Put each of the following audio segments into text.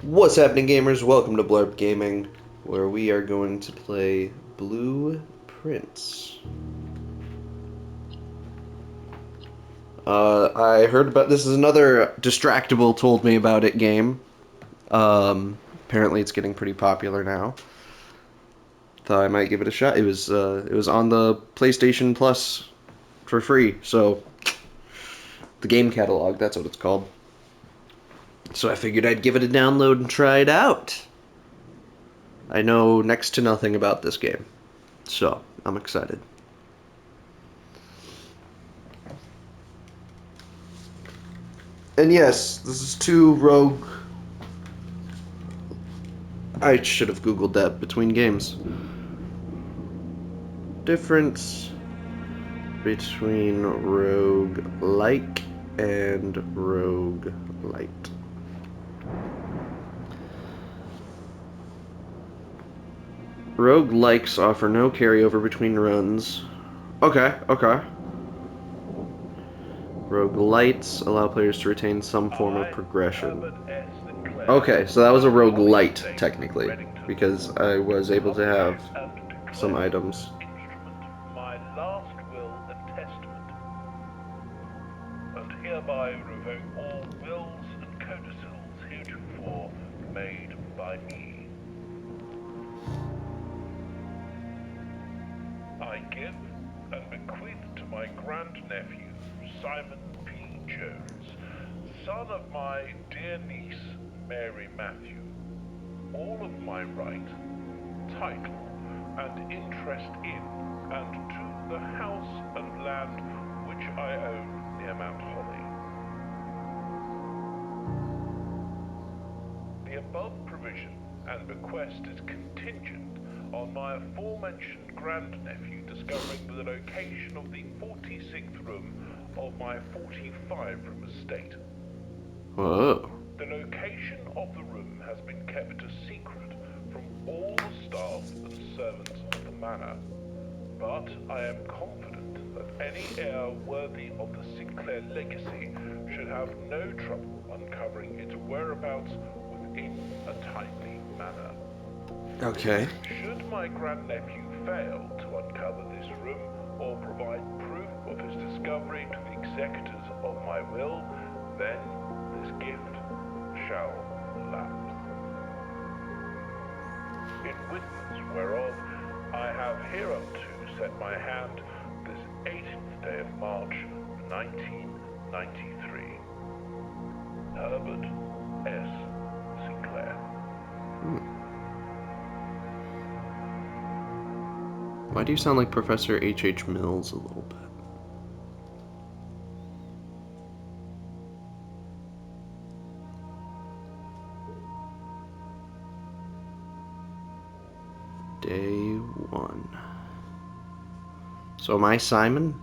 What's happening, gamers? Welcome to Blarp Gaming, where we are going to play Blue Prince. I heard about this is another Distractable told me about it game. Apparently it's getting pretty popular now. Thought I might give it a shot. It was on the PlayStation Plus for free, so the game catalog, that's what it's called. So I figured I'd give it a download and try it out. I know next to nothing about this game, so I'm excited. And yes, this is two rogue. I should have googled that between games. Difference between rogue like and rogue light. Rogue likes offer no carryover between runs. Okay. Rogue lights allow players to retain some form of progression. Okay, so that was a rogue light, technically, because I was able to have some items. My last will and testament, and hereby revoke all wills and codicils heretofore made by me. I give and bequeath to my grandnephew, Simon P. Jones, son of my dear niece, Mary Matthew, all of my right, title, and interest in and to the house and land which I own near Mount Holly. The above provision and bequest is contingent on my aforementioned grandnephew discovering the location of the 46th room of my 45-room estate. Whoa. The location of the room has been kept a secret from all the staff and servants of the manor, but I am confident that any heir worthy of the Sinclair legacy should have no trouble uncovering its whereabouts within a timely manner. Okay. Should my grandnephew fail to uncover this room or provide proof of his discovery to the executors of my will, then this gift shall lapse. In witness whereof I have hereunto set my hand this 18th day of March, 1993. Herbert S. Sinclair. Why do you sound like Professor H.H. Mills a little bit? Day 1. So am I Simon?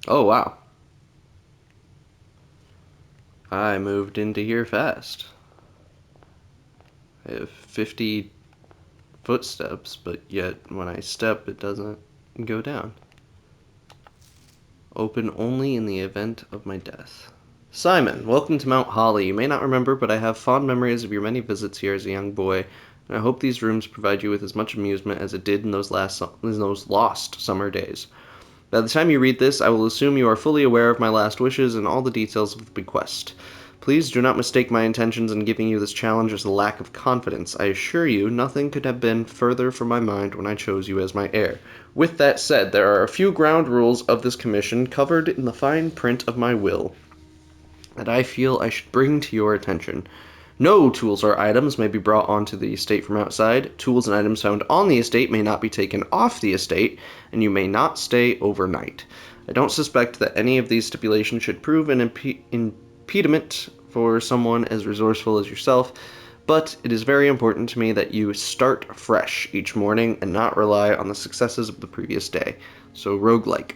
Oh, wow. I moved into here fast. I have 50 footsteps, but yet when I step, it doesn't go down. Open only in the event of my death. Simon, welcome to Mount Holly. You may not remember, but I have fond memories of your many visits here as a young boy, and I hope these rooms provide you with as much amusement as it did in those lost summer days. By the time you read this, I will assume you are fully aware of my last wishes and all the details of the bequest. Please do not mistake my intentions in giving you this challenge as a lack of confidence. I assure you, nothing could have been further from my mind when I chose you as my heir. With that said, there are a few ground rules of this commission covered in the fine print of my will that I feel I should bring to your attention. No tools or items may be brought onto the estate from outside. Tools and items found on the estate may not be taken off the estate, and you may not stay overnight. I don't suspect that any of these stipulations should prove an impediment for someone as resourceful as yourself, but it is very important to me that you start fresh each morning and not rely on the successes of the previous day. So, roguelike.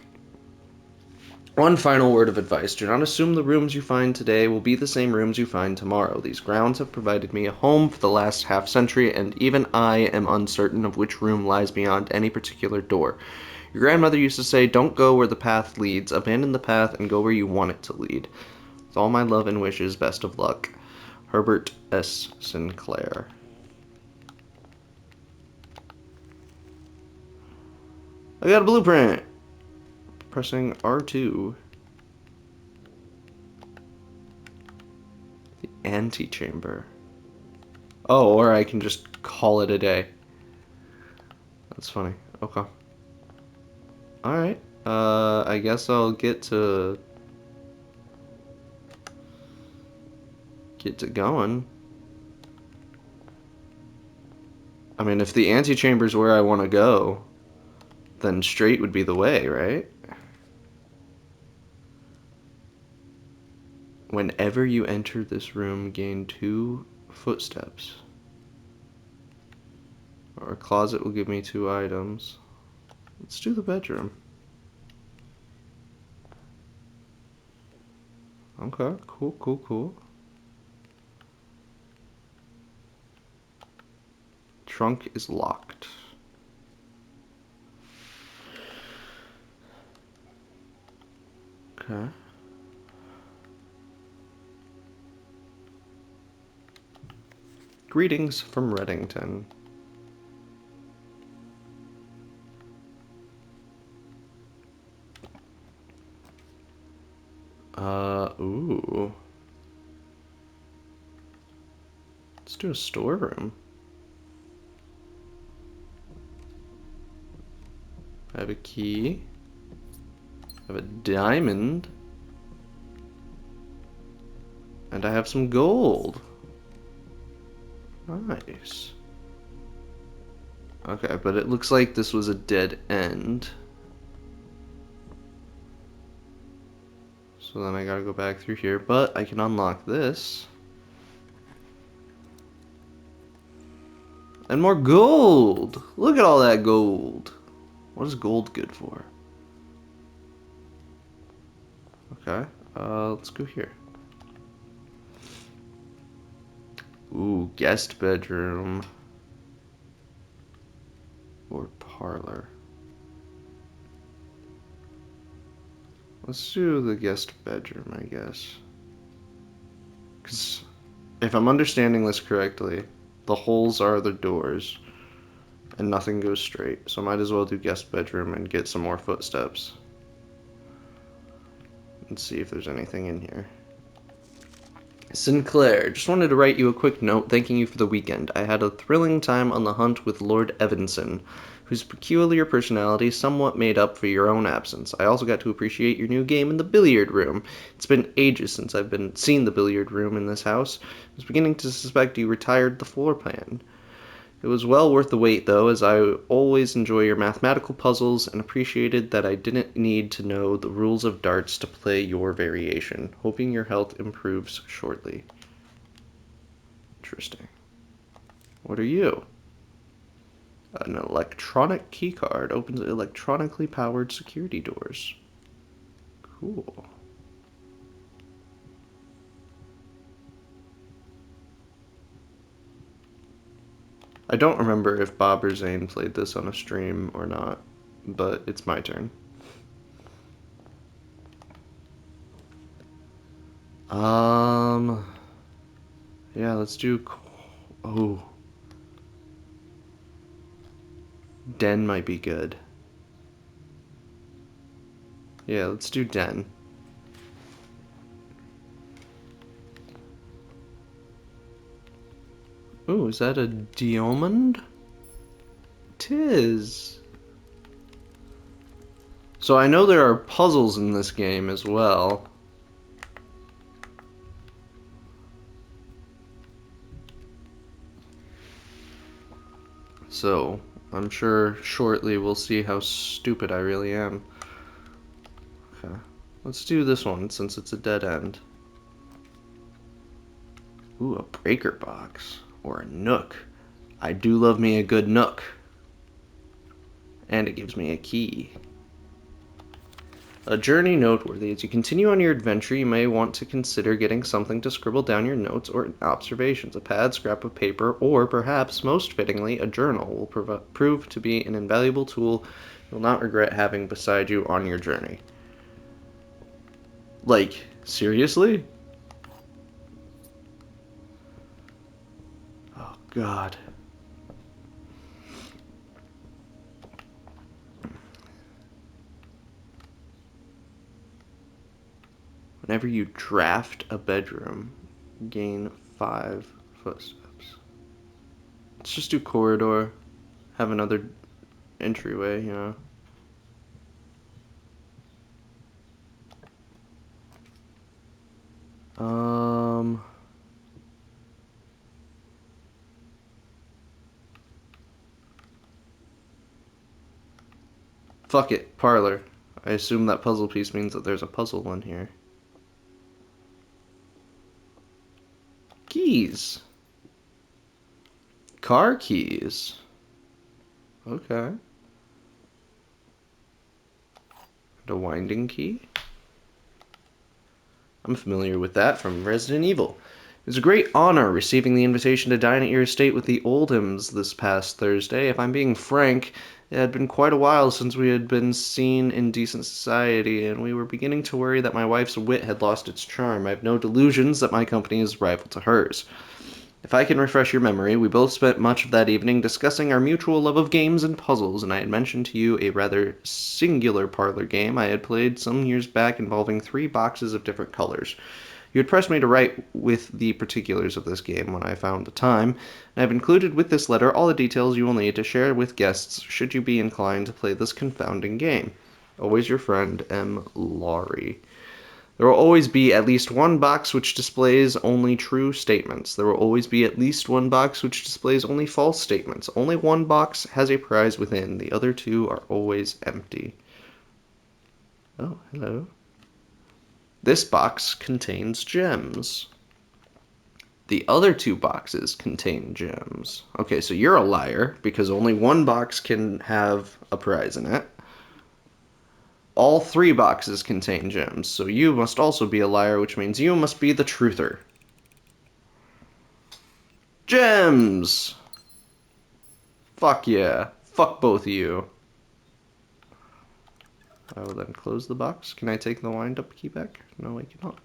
One final word of advice. Do not assume the rooms you find today will be the same rooms you find tomorrow. These grounds have provided me a home for the last half century, and even I am uncertain of which room lies beyond any particular door. Your grandmother used to say, don't go where the path leads, abandon the path and go where you want it to lead. With all my love and wishes, best of luck. Herbert S. Sinclair. I got a blueprint! Pressing R2. The antechamber. Oh, or I can just call it a day. That's funny. Okay. Alright. I guess I'll get to going. I mean, if the antechamber's where I want to go, then straight would be the way, right? Whenever you enter this room, gain 2 footsteps. Or a closet will give me 2 items. Let's do the bedroom. Okay, cool, cool, cool. Trunk is locked. Okay. Greetings from Reddington. Ooh. Let's do a storeroom. I have a key. I have a diamond. And I have some gold. Nice. Okay, but it looks like this was a dead end. So then I gotta go back through here, but I can unlock this. And more gold! Look at all that gold! What is gold good for? Okay, let's go here. Ooh, guest bedroom. Or parlor. Let's do the guest bedroom, I guess. Because if I'm understanding this correctly, the holes are the doors, and nothing goes straight. So I might as well do guest bedroom and get some more footsteps. Let's see if there's anything in here. Sinclair, just wanted to write you a quick note thanking you for the weekend. I had a thrilling time on the hunt with Lord Evanson, whose peculiar personality somewhat made up for your own absence. I also got to appreciate your new game in the billiard room. It's been ages since I've seen the billiard room in this house. I was beginning to suspect you retired the floor plan. It was well worth the wait, though, as I always enjoy your mathematical puzzles and appreciated that I didn't need to know the rules of darts to play your variation. Hoping your health improves shortly. Interesting. What are you? An electronic keycard opens electronically powered security doors. Cool. I don't remember if Bob or Zane played this on a stream or not, but it's my turn. Yeah, let's do, oh. Den might be good. Yeah, let's do Den. Ooh, is that a diamond? Tis. So I know there are puzzles in this game as well. So, I'm sure shortly we'll see how stupid I really am. Okay, let's do this one since it's a dead end. Ooh, a breaker box. Or a nook. I do love me a good nook. And it gives me a key. A journey noteworthy. As you continue on your adventure, you may want to consider getting something to scribble down your notes or observations. A pad, scrap of paper, or perhaps, most fittingly, a journal will prove to be an invaluable tool you'll not regret having beside you on your journey. Like, seriously? Oh, God. Whenever you draft a bedroom, gain 5 footsteps. Let's just do corridor. Have another entryway, you know. Fuck it, parlor. I assume that puzzle piece means that there's a puzzle in here. Keys. Car keys. Okay. The winding key. I'm familiar with that from Resident Evil. It was a great honor receiving the invitation to dine at your estate with the Oldhams this past Thursday. If I'm being frank, it had been quite a while since we had been seen in decent society, and we were beginning to worry that my wife's wit had lost its charm. I have no delusions that my company is rival to hers. If I can refresh your memory, we both spent much of that evening discussing our mutual love of games and puzzles, and I had mentioned to you a rather singular parlor game I had played some years back involving 3 boxes of different colors. You had pressed me to write with the particulars of this game when I found the time, and I have included with this letter all the details you will need to share with guests should you be inclined to play this confounding game. Always your friend, M. Laurie. There will always be at least one box which displays only true statements. There will always be at least one box which displays only false statements. Only one box has a prize within. The other 2 are always empty. Oh, hello. This box contains gems. The other 2 boxes contain gems. Okay, so you're a liar because only one box can have a prize in it. All 3 boxes contain gems, so you must also be a liar, which means you must be the truther. Gems! Fuck yeah. Fuck both of you. I will then close the box. Can I take the wind-up key back? No, I cannot.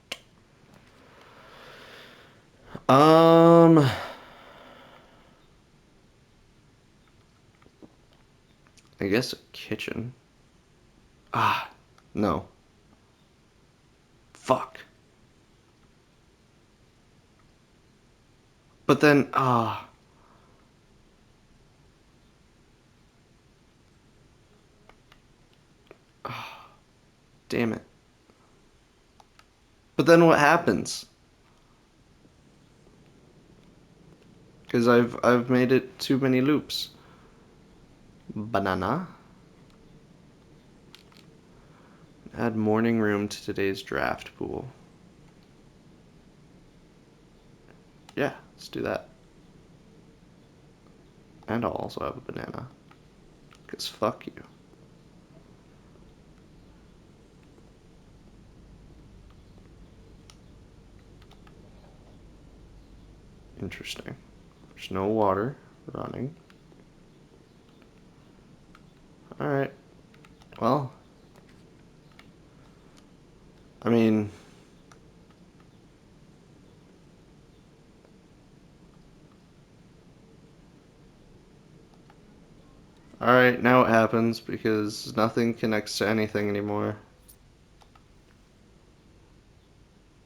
I guess a kitchen. Ah, no. Fuck. But then, damn it. But then what happens? Because I've made it too many loops. Banana. Add morning room to today's draft pool. Yeah, let's do that. And I'll also have a banana. Because fuck you. Interesting. There's no water running. Alright. Well. I mean... Alright, now it happens because nothing connects to anything anymore.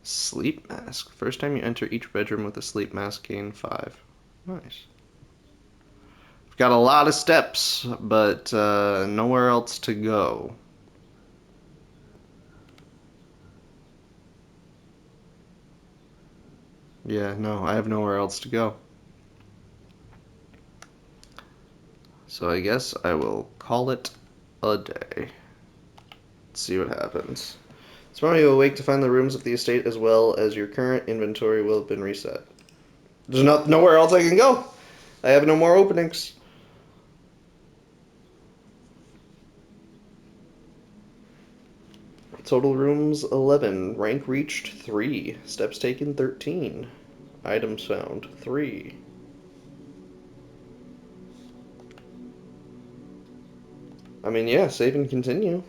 Sleep mask. First time you enter each bedroom with a sleep mask, gain 5. Nice. We've got a lot of steps, but nowhere else to go. Yeah, no, I have nowhere else to go. So I guess I will call it a day. Let's see what happens. Tomorrow you awake to find the rooms of the estate as well as your current inventory will have been reset. There's nowhere else I can go. I have no more openings. Total rooms 11. Rank reached 3. Steps taken 13. Items found 3. I mean, yeah, save and continue.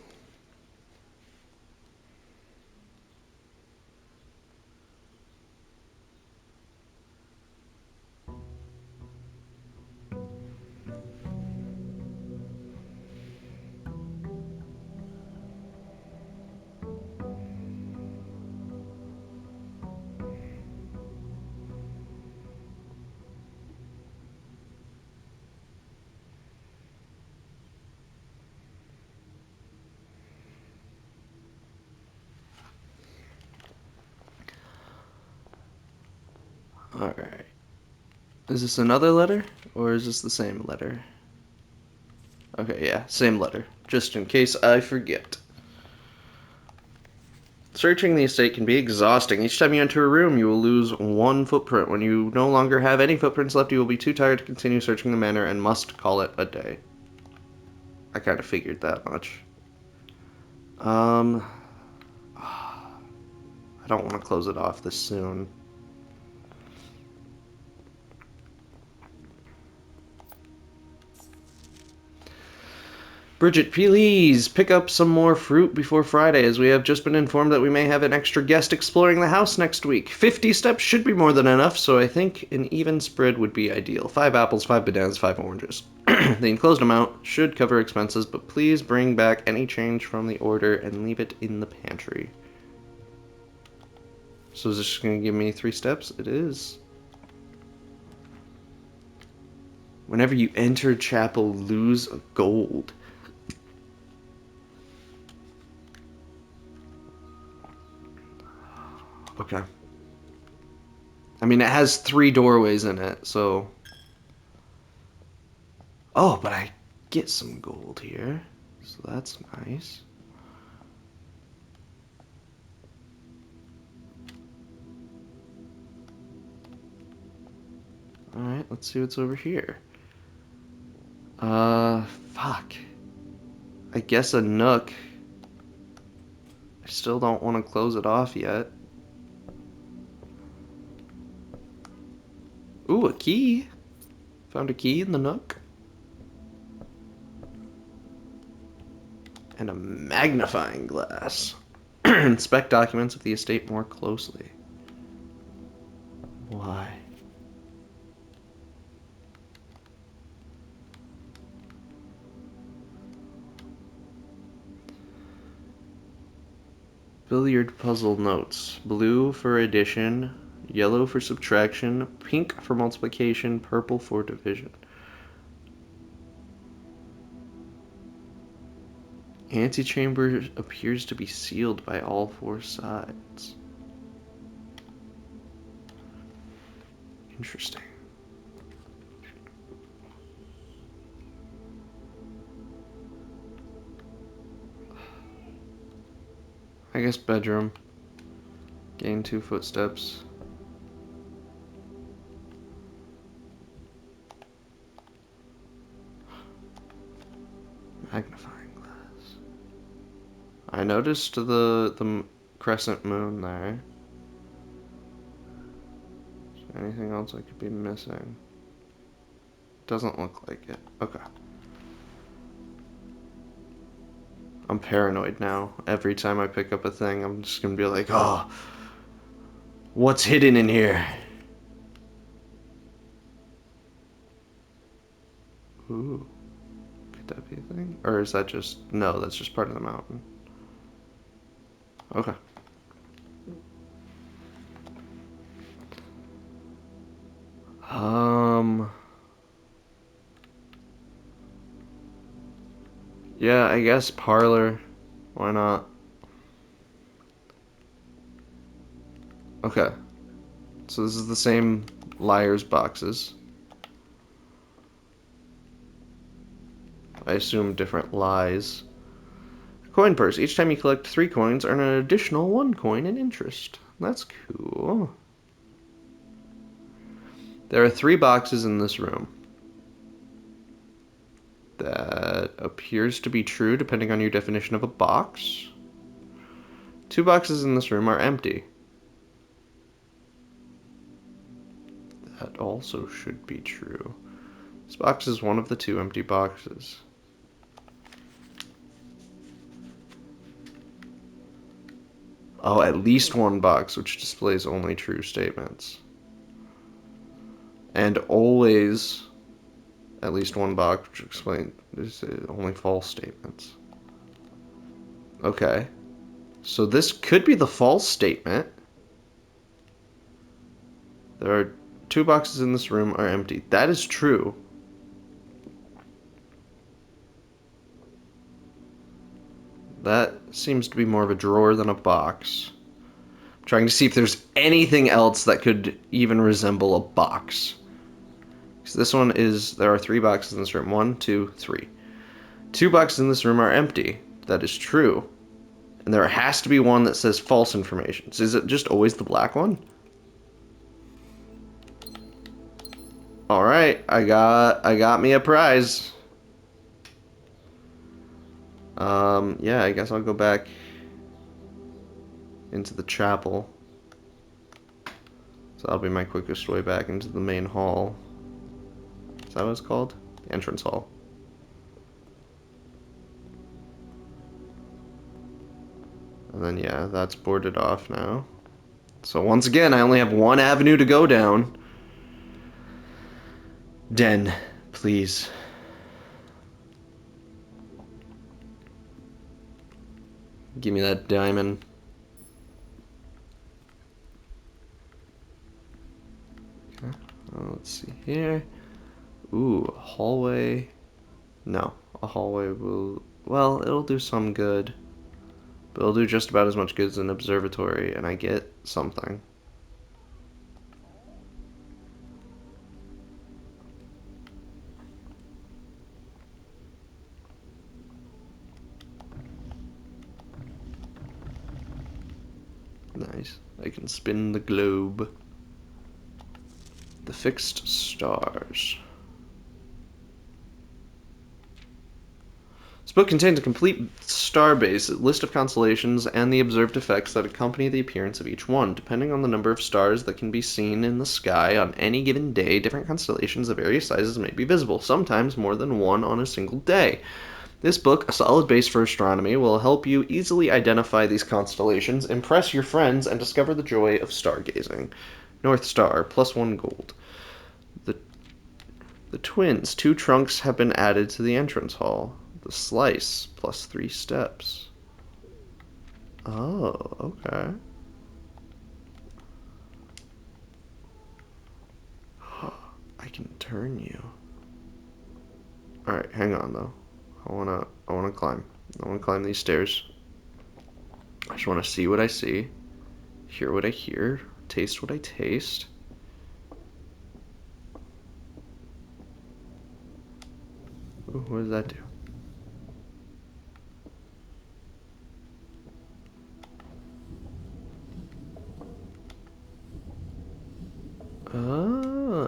Alright. Is this another letter? Or is this the same letter? Okay, yeah, same letter. Just in case I forget. Searching the estate can be exhausting. Each time you enter a room, you will lose 1 footprint. When you no longer have any footprints left, you will be too tired to continue searching the manor and must call it a day. I kind of figured that much. I don't want to close it off this soon. Bridget, please pick up some more fruit before Friday, as we have just been informed that we may have an extra guest exploring the house next week. 50 steps should be more than enough, so I think an even spread would be ideal. 5 apples, 5 bananas, 5 oranges. The enclosed amount should cover expenses, but please bring back any change from the order and leave it in the pantry. So is this just going to give me 3 steps? It is. Whenever you enter chapel, lose a gold. Okay. I mean, it has 3 doorways in it, so... Oh, but I get some gold here, so that's nice. Alright, let's see what's over here. Fuck. I guess a nook. I still don't want to close it off yet. Ooh, a key. Found a key in the nook. And a magnifying glass. Inspect documents of the estate more closely. Why? Billiard puzzle notes. Blue for addition, yellow for subtraction, pink for multiplication, purple for division. Antechamber appears to be sealed by all 4 sides. Interesting. I guess bedroom. Gain 2 footsteps. Magnifying glass. I noticed the crescent moon there. Is there anything else I could be missing? Doesn't look like it. Okay. I'm paranoid now. Every time I pick up a thing, I'm just gonna be like, oh, what's hidden in here? Ooh. Could that be a thing? Or is that just... No, that's just part of the mountain. Okay. Yeah, I guess parlor. Why not? Okay. So this is the same liar's boxes. I assume different lies. Coin purse. Each time you collect 3 coins, earn an additional 1 coin in interest. That's cool. There are 3 boxes in this room. That appears to be true depending on your definition of a box. 2 boxes in this room are empty. That also should be true. This box is one of the 2 empty boxes. Oh, at least 1 box, which displays only true statements. And always at least 1 box, which explains only false statements. Okay. So this could be the false statement. There are 2 boxes in this room are empty. That is true. That seems to be more of a drawer than a box. I'm trying to see if there's anything else that could even resemble a box. So this one is, there are 3 boxes in this room. 1, 2, 3. 2 boxes in this room are empty. That is true. And there has to be one that says false information. So is it just always the black one? Alright, I got me a prize. Yeah, I guess I'll go back into the chapel. So that'll be my quickest way back into the main hall. Is that what it's called? The entrance hall. And then, yeah, that's boarded off now. So once again, I only have 1 avenue to go down. Den, please. Give me that diamond. Okay, let's see here. Ooh, a hallway. No, a hallway will... Well, it'll do some good. But it'll do just about as much good as an observatory, and I get something. Nice. I can spin the globe. The fixed stars. This book contains a complete star base, a list of constellations, and the observed effects that accompany the appearance of each one. Depending on the number of stars that can be seen in the sky on any given day, different constellations of various sizes may be visible, sometimes more than one on a single day. This book, a solid base for astronomy, will help you easily identify these constellations, impress your friends, and discover the joy of stargazing. North Star, +1 gold. The twins, 2 trunks have been added to the entrance hall. The slice, +3 steps. Oh, okay. I can turn you. Alright, hang on though. I wanna climb. I wanna climb these stairs. I just wanna see what I see, hear what I hear, taste what I taste. Ooh, what does that do? Ah.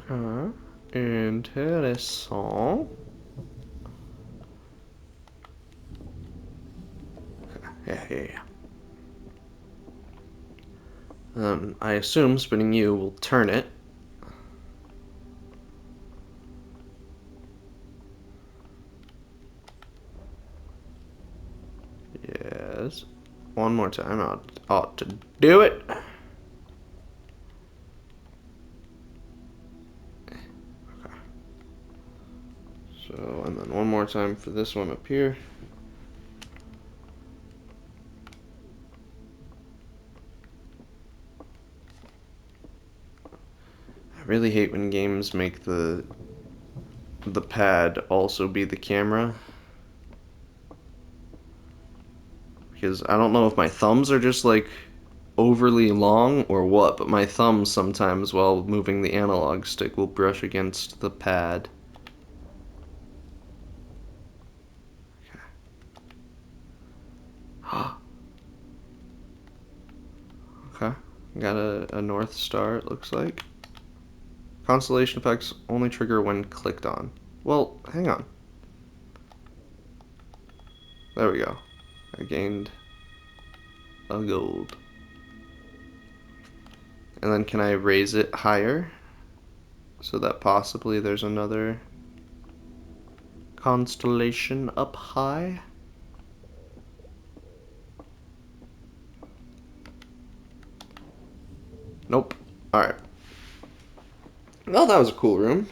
Okay. Intéressant. Yeah. I assume spinning you will turn it. Yes. One more time. I ought to do it. Okay. So, and then one more time for this one up here. I really hate when games make the pad also be the camera. Because I don't know if my thumbs are just like overly long or what, but my thumbs sometimes while moving the analog stick will brush against the pad. Okay. Okay. Got a North Star, it looks like. Constellation effects only trigger when clicked on. Well, hang on. There we go. I gained a gold. And then can I raise it higher? So that possibly there's another constellation up high? Nope. Alright. Well, that was a cool room.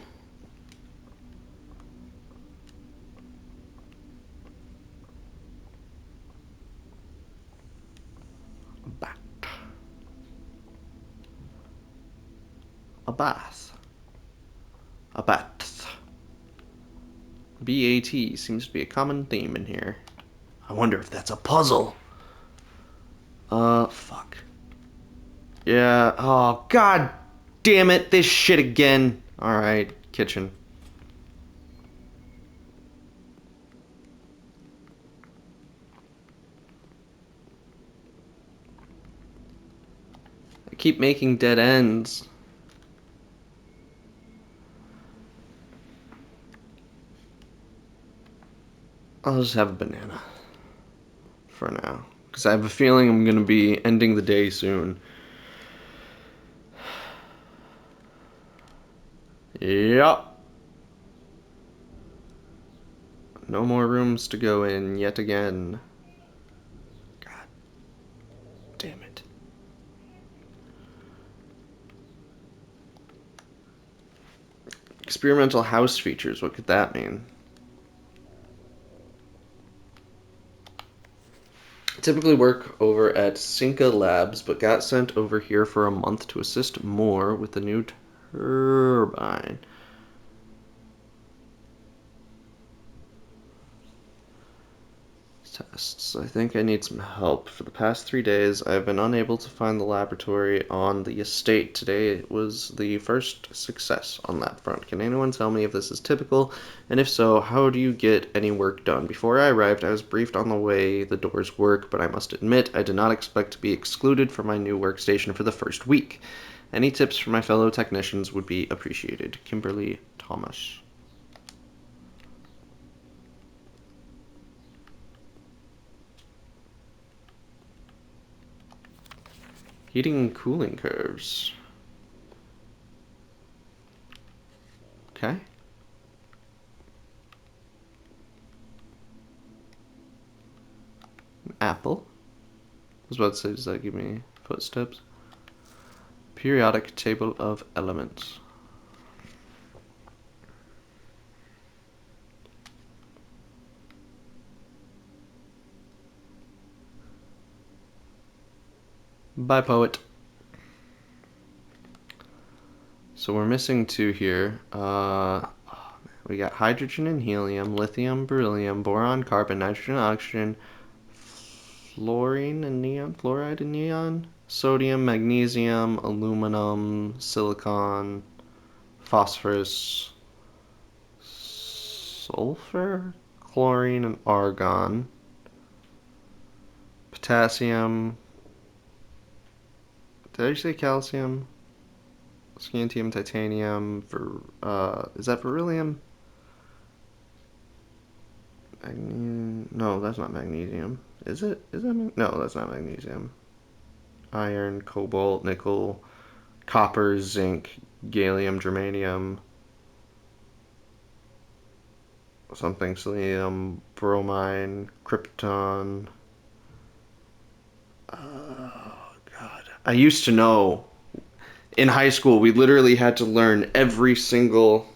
A bat. A bath. A bat. BAT seems to be a common theme in here. I wonder if that's a puzzle. Fuck. Yeah, oh, god damn it, this shit again. Alright, kitchen. I keep making dead ends. I'll just have a banana. For now. Because I have a feeling I'm gonna be ending the day soon. Yup. No more rooms to go in yet again. God damn it. Experimental house features, what could that mean? Typically work over at Cinca Labs, but got sent over here for a month to assist more with the new turbine. Tests. I think I need some help. For the past 3 days, I've been unable to find the laboratory on the estate. Today was the first success on that front. Can anyone tell me if this is typical? And if so, how do you get any work done? Before I arrived, I was briefed on the way the doors work, but I must admit, I did not expect to be excluded from my new workstation for the first week. Any tips from my fellow technicians would be appreciated. Kimberly Thomas. Heating and cooling curves. Okay. An apple. I was about to say, does that give me footsteps? Periodic table of elements. Bye, poet. So we're missing 2 here. We got hydrogen and helium, lithium, beryllium, boron, carbon, nitrogen, oxygen, fluorine and neon, fluoride and neon, sodium, magnesium, aluminum, silicon, phosphorus, sulfur, chlorine, and argon, potassium. Did I say calcium? Scantium, titanium, is that beryllium? No, that's not magnesium. Is it? Is that no, that's not magnesium. Iron, cobalt, nickel, copper, zinc, gallium, germanium, something, selenium, bromine, krypton. Oh, God. I used to know. In high school, we literally had to learn every single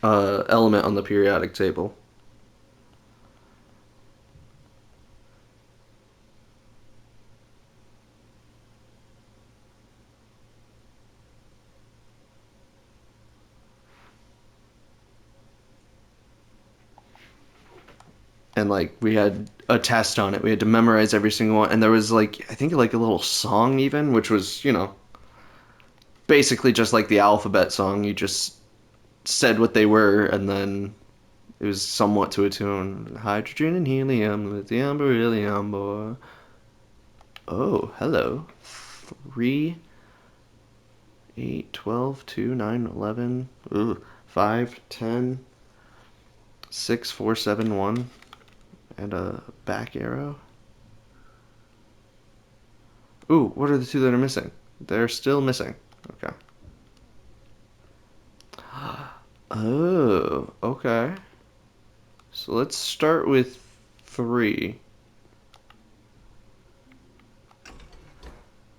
element on the periodic table. And like we had a test on it. We had to memorize every single one, and there was like I think like a little song even, which was basically just like the alphabet song. You just said what they were, and then it was somewhat to a tune. Hydrogen and helium, lithium, beryllium, boy. Oh, hello. 3 8, 12, 2, 9, 11, 5, 10, 6, 4, 7, 1, and a back arrow. Ooh, what are the two that are missing? They're still missing. Okay. Oh, okay. So let's start with 3.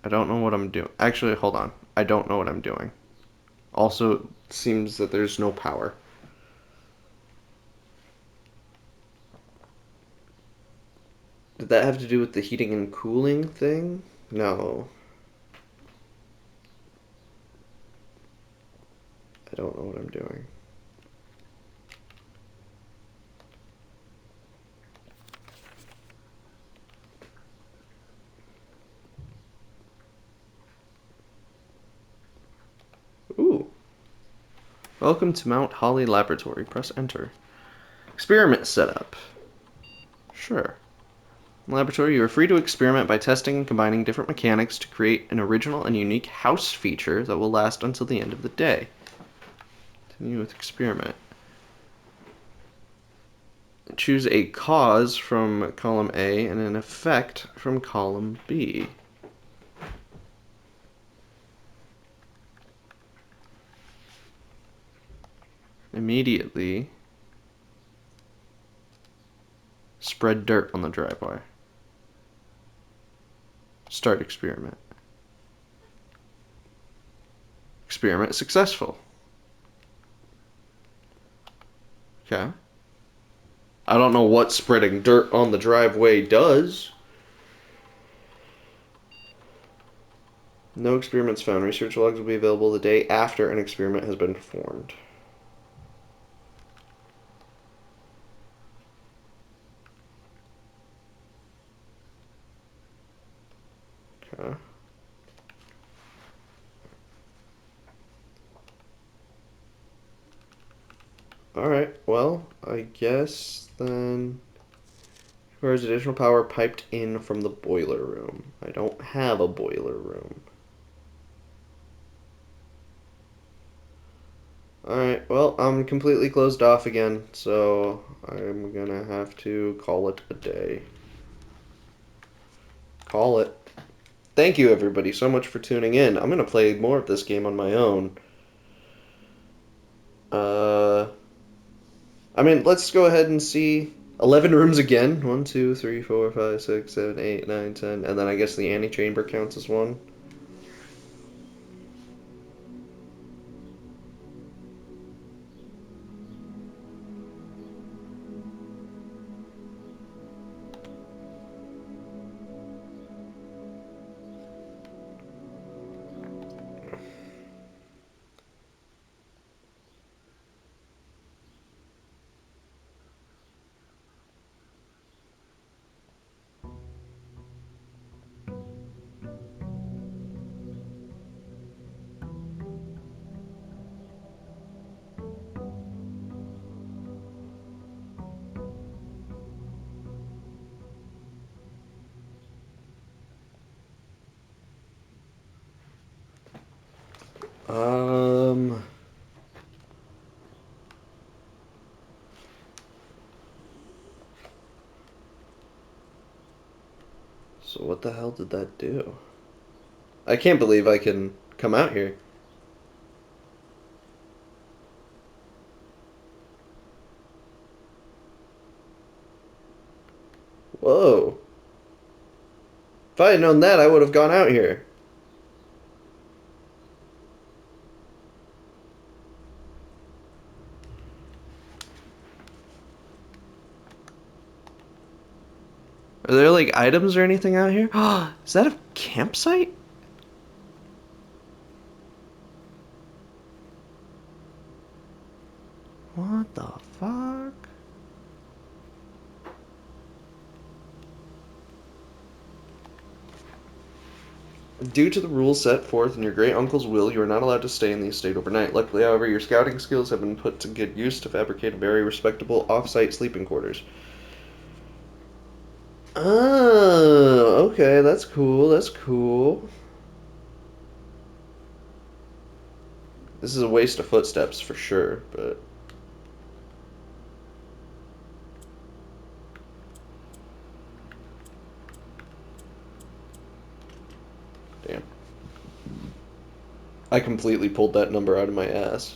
I don't know what I'm doing. Actually, hold on. I don't know what I'm doing. Also, it seems that there's no power. Did that have to do with the heating and cooling thing? No. I don't know what I'm doing. Ooh. Welcome to Mount Holly Laboratory. Press enter. Experiment setup. Sure. In the laboratory, you are free to experiment by testing and combining different mechanics to create an original and unique house feature that will last until the end of the day. Continue with experiment. Choose a cause from column A and an effect from column B. Immediately spread dirt on the driveway. Start experiment. Experiment successful. Okay. I don't know what spreading dirt on the driveway does. No experiments found. Research logs will be available the day after an experiment has been performed. Okay. Alright, well, I guess then requires additional power piped in from the boiler room. I don't have a boiler room. Alright, well, I'm completely closed off again, so I'm gonna have to call it a day. Call it. Thank you, everybody, so much for tuning in. I'm gonna play more of this game on my own. Uh, I mean, let's go ahead and see 11 rooms again. 1, 2, 3, 4, 5, 6, 7, 8, 9, 10. And then I guess the antechamber counts as one. Um, so what the hell did that do? I can't believe I can come out here. Whoa. If I had known that, I would have gone out here. Are there like items or anything out here? Is that a campsite? What the fuck? Due to the rules set forth in your great uncle's will, you are not allowed to stay in the estate overnight. Luckily, however, your scouting skills have been put to good use to fabricate a very respectable off-site sleeping quarters. Oh, okay, that's cool, that's cool. This is a waste of footsteps for sure, but... Damn. I completely pulled that number out of my ass.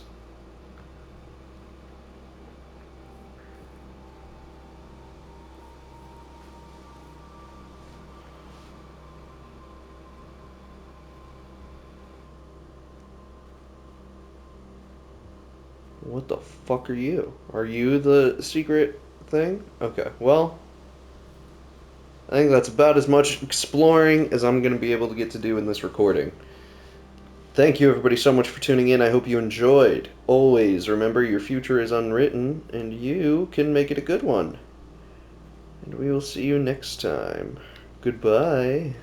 What the fuck are you? Are you the secret thing? Okay, well, I think that's about as much exploring as I'm going to be able to get to do in this recording. Thank you, everybody, so much for tuning in. I hope you enjoyed. Always remember, your future is unwritten, and you can make it a good one. And we will see you next time. Goodbye.